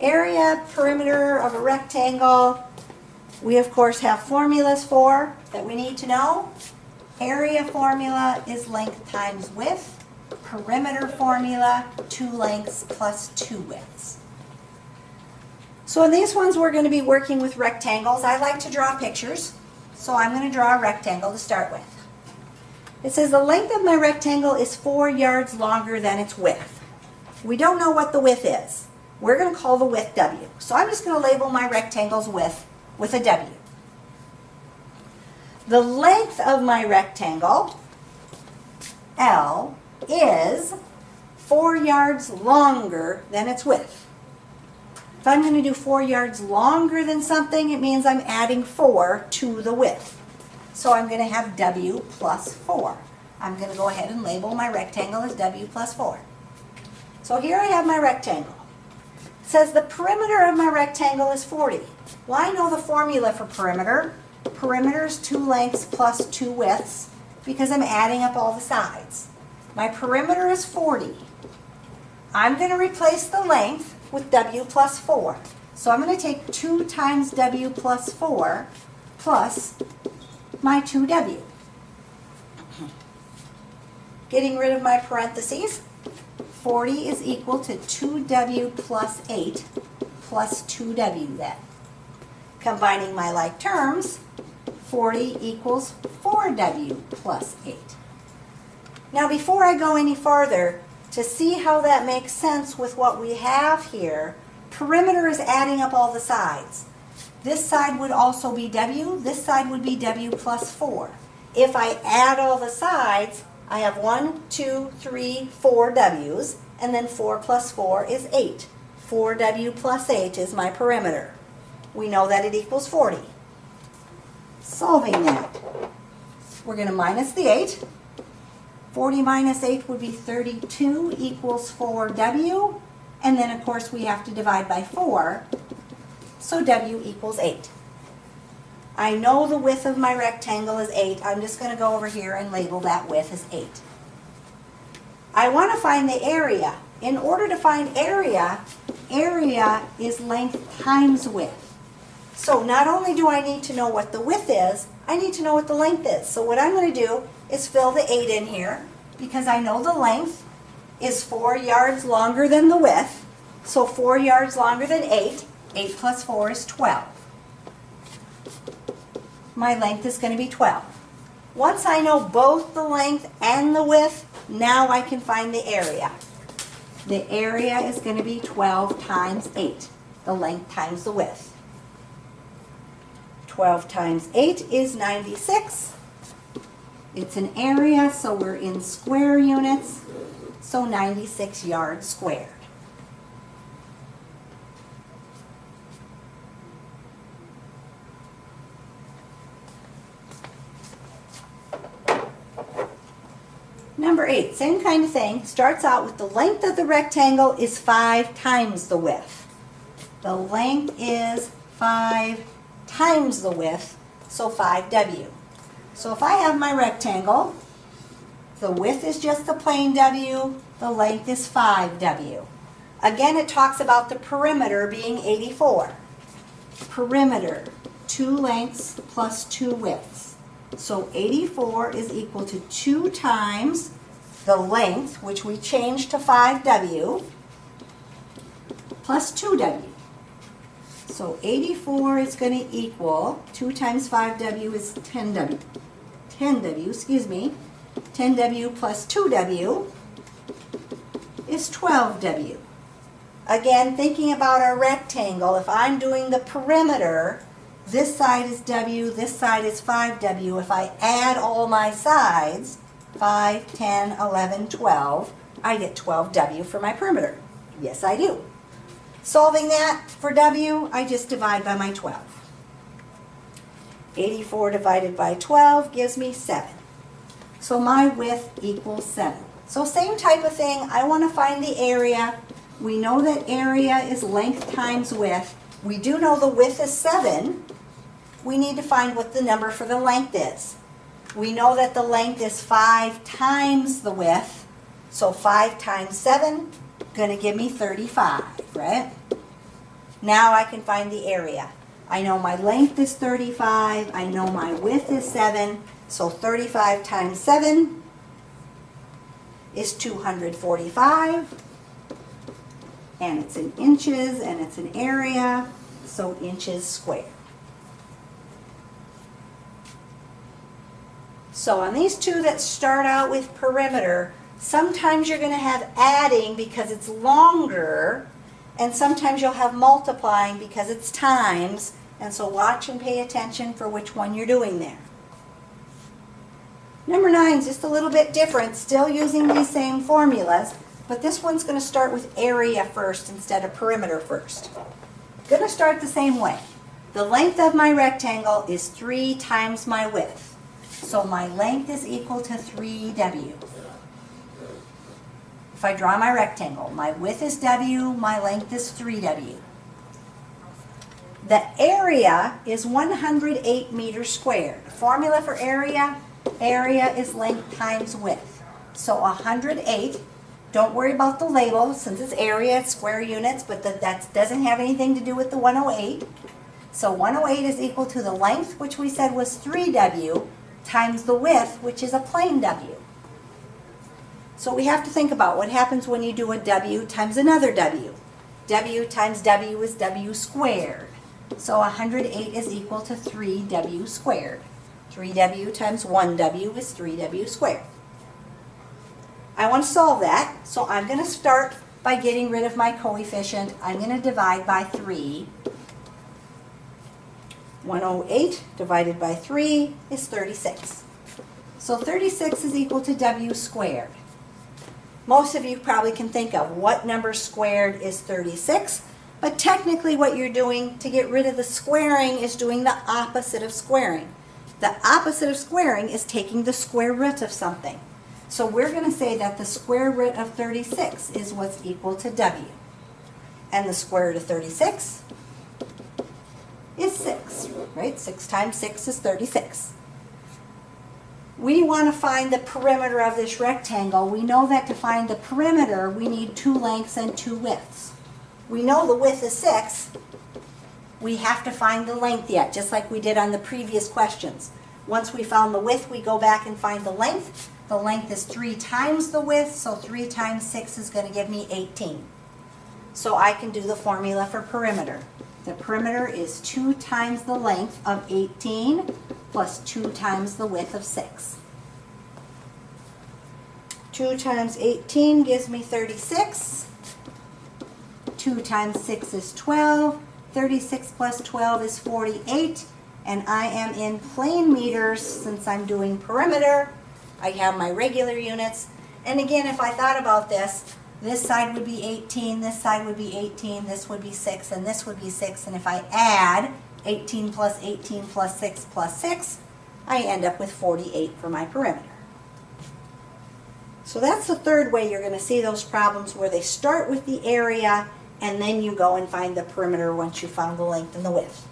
Area, perimeter of a rectangle, we of course have formulas for that we need to know. Area formula is length times width. Perimeter formula, 2 lengths plus 2 widths. So in these ones we're going to be working with rectangles. I like to draw pictures, so I'm going to draw a rectangle to start with. It says the length of my rectangle is 4 yards longer than its width. We don't know what the width is. We're going to call the width W. So I'm just going to label my rectangle's width with a W. The length of my rectangle, L, is 4 yards longer than its width. If I'm going to do 4 yards longer than something, it means I'm adding 4 to the width. So I'm going to have W plus 4. I'm going to go ahead and label my rectangle as W plus 4. So here I have my rectangle. It says the perimeter of my rectangle is 40. Well, I know the formula for perimeter. Perimeter is 2 lengths plus 2 widths because I'm adding up all the sides. My perimeter is 40. I'm going to replace the length with W plus 4. So I'm going to take 2 times W plus 4 plus my 2W. Getting rid of my parentheses, 40 is equal to 2W plus 8 plus 2W then. Combining my like terms, 40 equals 4W plus 8. Now before I go any farther, to see how that makes sense with what we have here, perimeter is adding up all the sides. This side would also be W, this side would be W plus 4. If I add all the sides, I have 1, 2, 3, 4 W's, and then 4 plus 4 is 8. 4W plus 8 is my perimeter. We know that it equals 40. Solving that, we're going to minus the 8. 40 minus 8 would be 32 equals 4W. And then, of course, we have to divide by 4. So W equals 8. I know the width of my rectangle is 8. I'm just going to go over here and label that width as 8. I want to find the area. In order to find area, area is length times width. So not only do I need to know what the width is, I need to know what the length is. So what I'm going to do is fill the 8 in here because I know the length is 4 yards longer than the width. So 4 yards longer than 8. 8 plus 4 is 12. My length is going to be 12. Once I know both the length and the width, now I can find the area. The area is going to be 12 times 8, the length times the width. 12 times 8 is 96. It's an area, so we're in square units, so 96 yards squared. Number 8, same kind of thing. Starts out with the length of the rectangle is 5 times the width. The length is 5 times the width, so 5W. So if I have my rectangle, the width is just the plain W, the length is 5W. Again, it talks about the perimeter being 84. Perimeter, 2 lengths plus 2 widths. So 84 is equal to 2 times the length, which we changed to 5W, plus 2W. So 84 is going to equal 2 times 5W is 10W. 10W, excuse me. 10W plus 2W is 12W. Again, thinking about our rectangle, if I'm doing the perimeter, this side is W, this side is 5W. If I add all my sides, 5, 10, 11, 12, I get 12W for my perimeter. Yes, I do. Solving that for W, I just divide by my 12. 84 divided by 12 gives me 7. So my width equals 7. So same type of thing, I want to find the area. We know that area is length times width. We do know the width is 7. We need to find what the number for the length is. We know that the length is 5 times the width. So 5 times 7, going to give me 35, right? Now I can find the area. I know my length is 35, I know my width is 7, so 35 times 7 is 245, and it's in inches, and it's an area, so inches squared. So on these two that start out with perimeter, sometimes you're going to have adding because it's longer, and sometimes you'll have multiplying because it's times, and so watch and pay attention for which one you're doing there. Number 9 is just a little bit different, still using these same formulas, but this one's going to start with area first instead of perimeter first. Going to start the same way. The length of my rectangle is 3 times my width. So my length is equal to 3W. If I draw my rectangle, my width is W, my length is 3W. The area is 108 meters squared. Formula for area is length times width. So 108, don't worry about the label since it's area, it's square units, but that doesn't have anything to do with the 108. So 108 is equal to the length, which we said was 3W, times the width, which is a plain W. So we have to think about what happens when you do a W times another W. W times W is W squared. So 108 is equal to 3W squared. 3W times 1W is 3W squared. I want to solve that, so I'm going to start by getting rid of my coefficient. I'm going to divide by 3. 108 divided by 3 is 36. So 36 is equal to W squared. Most of you probably can think of what number squared is 36, but technically what you're doing to get rid of the squaring is doing the opposite of squaring. The opposite of squaring is taking the square root of something. So we're going to say that the square root of 36 is what's equal to W. And the square root of 36 is 6, right? 6 times 6 is 36. We want to find the perimeter of this rectangle. We know that to find the perimeter, we need 2 lengths and 2 widths. We know the width is 6. We have to find the length yet, just like we did on the previous questions. Once we found the width, we go back and find the length. The length is 3 times the width, so 3 times 6 is going to give me 18. So I can do the formula for perimeter. The perimeter is 2 times the length of 18 plus 2 times the width of 6. 2 times 18 gives me 36. 2 times 6 is 12. 36 plus 12 is 48. And I am in plain meters since I'm doing perimeter. I have my regular units. And again, if I thought about this, this side would be 18, this side would be 18, this would be 6, and this would be 6. And if I add 18 plus 18 plus 6 plus 6, I end up with 48 for my perimeter. So that's the third way you're going to see those problems where they start with the area and then you go and find the perimeter once you found the length and the width.